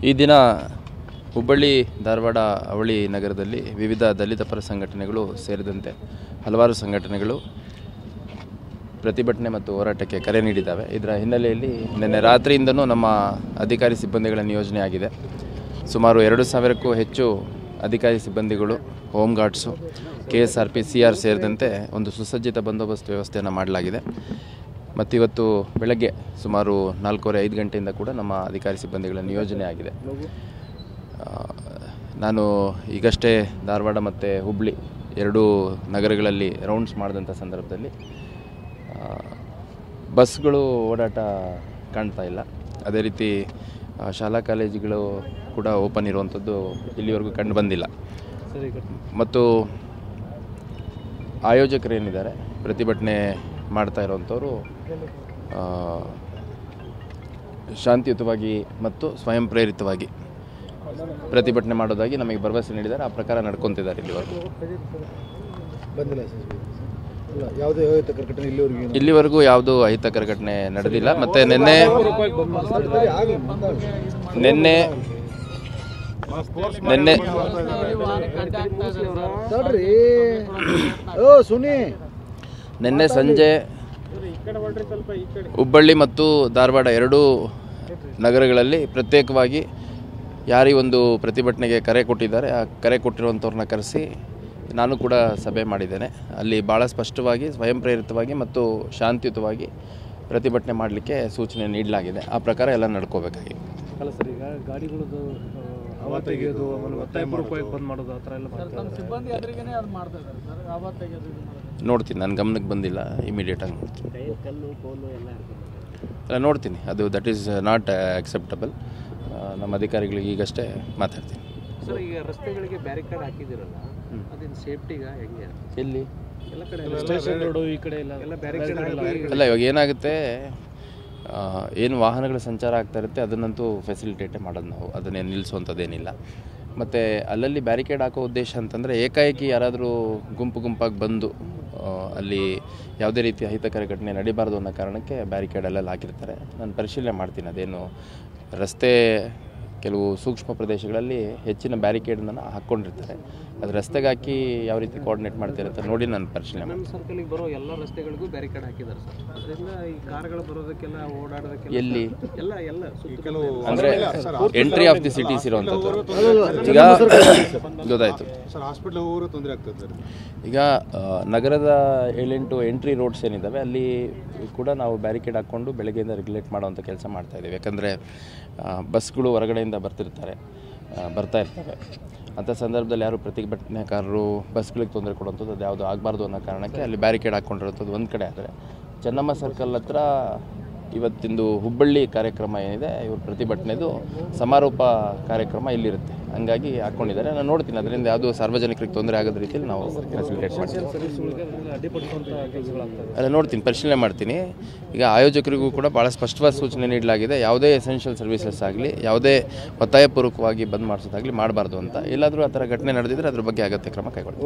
ಈ ದಿನ ಹುಬ್ಬಳ್ಳಿ ಧಾರವಾಡ ಅವಳಿ ನಗರದಲ್ಲಿ ವಿವಿಧ ದಲಿತ ಪರ ಸಂಘಟನೆಗಳು ಸೇರಿದಂತೆ ಹಲವಾರು ಸಂಘಟನೆಗಳು ಪ್ರತಿಭಟನೆ ಮತ್ತು ಹೋರಾಟಕ್ಕೆ ಕರೆ ನೀಡಿದ್ದಾವೆ. ಇದರ ಹಿನ್ನೆಲೆಯಲ್ಲಿ ನಿನ್ನೆ ರಾತ್ರಿಯಿಂದನೂ ನಮ್ಮ ಅಧಿಕಾರಿ ಸಿಬ್ಬಂದಿಗಳ ನಿಯೋಜನೆ ಆಗಿದೆ. ಸುಮಾರು 2,000ಕ್ಕೂ ಹೆಚ್ಚು ಅಧಿಕಾರಿ ಸಿಬ್ಬಂದಿಗಳು, ಹೋಮ್ ಗಾರ್ಡ್ಸು, KSRP, CR ಸೇರಿದಂತೆ ಒಂದು ಸುಸಜ್ಜಿತ ಬಂದೋಬಸ್ತ್ ವ್ಯವಸ್ಥೆಯನ್ನು ಮಾಡಲಾಗಿದೆ. ಮತ್ತು ಇವತ್ತು ಬೆಳಗ್ಗೆ ಸುಮಾರು 4:30-5 ಗಂಟೆಯಿಂದ ಕೂಡ ನಮ್ಮ ಅಧಿಕಾರಿ ಸಿಬ್ಬಂದಿಗಳ ನಿಯೋಜನೆ ಆಗಿದೆ. ನಾನು ಈಗಷ್ಟೇ ಧಾರವಾಡ ಮತ್ತು ಹುಬ್ಬಳ್ಳಿ ಎರಡೂ ನಗರಗಳಲ್ಲಿ ರೌಂಡ್ಸ್ ಮಾಡಿದಂಥ ಸಂದರ್ಭದಲ್ಲಿ ಬಸ್ಗಳು ಓಡಾಟ ಕಾಣ್ತಾ ಇಲ್ಲ. ಅದೇ ರೀತಿ ಶಾಲಾ ಕಾಲೇಜುಗಳು ಕೂಡ ಓಪನ್ ಇರುವಂಥದ್ದು ಇಲ್ಲಿವರೆಗೂ ಕಂಡು ಬಂದಿಲ್ಲ. ಮತ್ತು ಆಯೋಜಕರೇನಿದ್ದಾರೆ ಪ್ರತಿಭಟನೆ ಮಾಡ್ತಾ ಇರುವಂಥವರು ಶಾಂತಿಯುತವಾಗಿ ಮತ್ತು ಸ್ವಯಂ ಪ್ರೇರಿತವಾಗಿ ಪ್ರತಿಭಟನೆ ಮಾಡೋದಾಗಿ ನಮಗೆ ಭರವಸೆ ನೀಡಿದ್ದಾರೆ. ಆ ಪ್ರಕಾರ ನಡ್ಕೊತಿದ್ದಾರೆ. ಇಲ್ಲಿವರೆಗೂ ಯಾವುದೂ ಅಹಿತಕರ ಘಟನೆ ನಡೆದಿಲ್ಲ. ಮತ್ತು ನಿನ್ನೆ ಸಂಜೆ ಹುಬ್ಬಳ್ಳಿ ಮತ್ತು ಧಾರವಾಡ ಎರಡೂ ನಗರಗಳಲ್ಲಿ ಪ್ರತ್ಯೇಕವಾಗಿ ಯಾರೀ ಒಂದು ಪ್ರತಿಭಟನೆಗೆ ಕರೆ ಕೊಟ್ಟಿದ್ದಾರೆ, ಆ ಕರೆ ಕೊಟ್ಟಿರುವಂಥವ್ರನ್ನ ಕರೆಸಿ ನಾನು ಕೂಡ ಸಭೆ ಮಾಡಿದ್ದೇನೆ. ಅಲ್ಲಿ ಭಾಳ ಸ್ಪಷ್ಟವಾಗಿ ಸ್ವಯಂ ಪ್ರೇರಿತವಾಗಿ ಮತ್ತು ಶಾಂತಿಯುತವಾಗಿ ಪ್ರತಿಭಟನೆ ಮಾಡಲಿಕ್ಕೆ ಸೂಚನೆ ನೀಡಲಾಗಿದೆ. ಆ ಪ್ರಕಾರ ಎಲ್ಲ ನಡ್ಕೋಬೇಕಾಗಿದೆ. ಅಲ್ಲ ಸರ್, ಈಗ ಗಾಡಿಗಳದ್ದು ಹವಾ ತೆಗೆಯೋದು, ಆಮೇಲೆ ಒತ್ತಾಯಪೂರ್ವಕವಾಗಿ ಬಂದ್ ಮಾಡೋದು ಆ ಥರ ಎಲ್ಲ ನೋಡ್ತೀನಿ. ನನ್ನ ಗಮನಕ್ಕೆ ಬಂದಿಲ್ಲ. ಇಮಿಡಿಯೇಟಾಗಿ ನೋಡ್ತೀನಿ. ಅದು ದಟ್ ಈಸ್ ನಾಟ್ ಅಕ್ಸೆಪ್ಟಬಲ್. ನಮ್ಮ ಅಧಿಕಾರಿಗಳಿಗೆ ಈಗಷ್ಟೇ ಮಾತಾಡ್ತೀನಿ. ಸರ್, ಈಗ ರಸ್ತೆಗಳಿಗೆ ಬ್ಯಾರಿಕೇಡ್ ಹಾಕಿದಿರಲ್ಲ, ಅದೇನು ಸೇಫ್ಟಿಗ ಹೆಂಗೆ? ಎಲ್ಲಿ ಎಲ್ಲ ಕಡೆ ಸ್ಟೇಷನ್ ರೋಡು ಈ ಕಡೆ ಎಲ್ಲ ಬ್ಯಾರಿಕೇಡ್ ಅಲ್ಲ, ಇವಾಗ ಏನಾಗುತ್ತೆ, ಏನು ವಾಹನಗಳ ಸಂಚಾರ ಆಗ್ತಾ ಇರುತ್ತೆ ಅದನ್ನಂತೂ ಫೆಸಿಲಿಟೇಟೇ ಮಾಡೋದು ನಾವು, ಅದನ್ನೇನು ನಿಲ್ಲಿಸುವಂಥದ್ದೇನಿಲ್ಲ. ಮತ್ತು ಅಲ್ಲಲ್ಲಿ ಬ್ಯಾರಿಕೇಡ್ ಹಾಕೋ ಉದ್ದೇಶ ಅಂತಂದರೆ ಏಕಾಏಕಿ ಯಾರಾದರೂ ಗುಂಪಾಗಿ ಬಂದು ಅಲ್ಲಿ ಯಾವುದೇ ರೀತಿ ಅಹಿತಕರ ಘಟನೆ ನಡೀಬಾರ್ದು ಅನ್ನೋ ಕಾರಣಕ್ಕೆ ಬ್ಯಾರಿಕೇಡ್ ಅಲ್ಲೆಲ್ಲ ಹಾಕಿರ್ತಾರೆ. ನಾನು ಪರಿಶೀಲನೆ ಮಾಡ್ತೀನಿ. ಅದೇನು ರಸ್ತೆ ಕೆಲವು ಸೂಕ್ಷ್ಮ ಪ್ರದೇಶಗಳಲ್ಲಿ ಹೆಚ್ಚಿನ ಬ್ಯಾರಿಕೇಡನ್ನು ಹಾಕ್ಕೊಂಡಿರ್ತಾರೆ, ಅದು ರಸ್ತೆಗೆ ಹಾಕಿ ಯಾವ ರೀತಿ ಕೋಆರ್ಡಿನೇಟ್ ಮಾಡ್ತಾರೆ ಅಂತ ನೋಡಿ ನಾನು ಪರಿಶೀಲನೆ ಮಾಡ್ತೀನಿ. ಸರ್ಕಲಿಗೆ ಬರೋ ಎಲ್ಲ ರಸ್ತೆಗಳಿಗೂ ಬ್ಯಾರಿಕೇಡ್ ಹಾಕಿದ್ದಾರೆ ಸರ್. ಅದರಿಂದ ಈ ಕಾರ್ಗಳು ಬರೋದಕ್ಕೆಲ್ಲ ಓಡಾಡೋದಕ್ಕೆಲ್ಲ ಎಲ್ಲಿ ಎಲ್ಲ ಅಂದರೆ ಎಂಟ್ರಿ ಆಫ್ ದಿ ಸಿಟೀಸ್ ಇರುವಂಥದ್ದು. ಈಗ ಗೊತ್ತಾಯಿತು. ಈಗ ನಗರದ 7-8 ಎಂಟ್ರಿ ರೋಡ್ಸ್ ಏನಿದ್ದಾವೆ ಅಲ್ಲಿ ಕೂಡ ನಾವು ಬ್ಯಾರಿಕೇಡ್ ಹಾಕ್ಕೊಂಡು ಬೆಳಗ್ಗೆಯಿಂದ ರೆಗ್ಯುಲೇಟ್ ಮಾಡೋವಂಥ ಕೆಲಸ ಮಾಡ್ತಾಯಿದ್ದೀವಿ. ಯಾಕಂದರೆ ಬಸ್ಗಳು ಹೊರಗಡೆಯಿಂದ ಬರ್ತಾ ಇರ್ತವೆ. ಅಂಥ ಸಂದರ್ಭದಲ್ಲಿ ಯಾರು ಪ್ರತಿಭಟನೆಕಾರರು ಬಸ್ಗಳಿಗೆ ತೊಂದರೆ ಕೊಡುವಂಥದ್ದು ಅದು ಯಾವುದು ಆಗಬಾರ್ದು ಅನ್ನೋ ಕಾರಣಕ್ಕೆ ಅಲ್ಲಿ ಬ್ಯಾರಿಕೇಡ್ ಹಾಕ್ಕೊಂಡಿರೋಂಥದ್ದು ಒಂದು ಕಡೆ. ಆದರೆ ಚೆನ್ನಮ್ಮ ಸರ್ಕಲ್ ಹತ್ರ ಇವತ್ತಿಂದು ಹುಬ್ಬಳ್ಳಿ ಕಾರ್ಯಕ್ರಮ ಏನಿದೆ, ಇವ್ರ ಪ್ರತಿಭಟನೆದು ಸಮಾರೋಪ ಕಾರ್ಯಕ್ರಮ ಇಲ್ಲಿರುತ್ತೆ. ಹಂಗಾಗಿ ಹಾಕ್ಕೊಂಡಿದ್ದಾರೆ. ನಾನು ನೋಡ್ತೀನಿ, ಅದರಿಂದ ಯಾವುದೂ ಸಾರ್ವಜನಿಕರಿಗೆ ತೊಂದರೆ ಆಗೋದ ರೀತಿಯಲ್ಲಿ ನಾವು ಫೆಸಿಲಿಟೇಟ್ ಮಾಡ್ತೀವಿ. ಅಲ್ಲ, ನೋಡ್ತೀನಿ, ಪರಿಶೀಲನೆ ಮಾಡ್ತೀನಿ. ಈಗ ಆಯೋಜಕರಿಗೂ ಕೂಡ ಭಾಳ ಸ್ಪಷ್ಟವಾದ ಸೂಚನೆ ನೀಡಲಾಗಿದೆ. ಯಾವುದೇ ಎಸೆನ್ಷಿಯಲ್ ಸರ್ವಿಸಸ್ ಆಗಲಿ, ಯಾವುದೇ ಒತ್ತಾಯಪೂರ್ವಕವಾಗಿ ಬಂದ್ ಮಾಡಿಸೋದಾಗಲಿ ಮಾಡಬಾರ್ದು ಅಂತ. ಎಲ್ಲಾದರೂ ಆ ಥರ ಘಟನೆ ನಡೆದಿದ್ದರೆ ಅದ್ರ ಬಗ್ಗೆ ಅಗತ್ಯ ಕ್ರಮ ಕೈಗೊಳ್ಳಿ.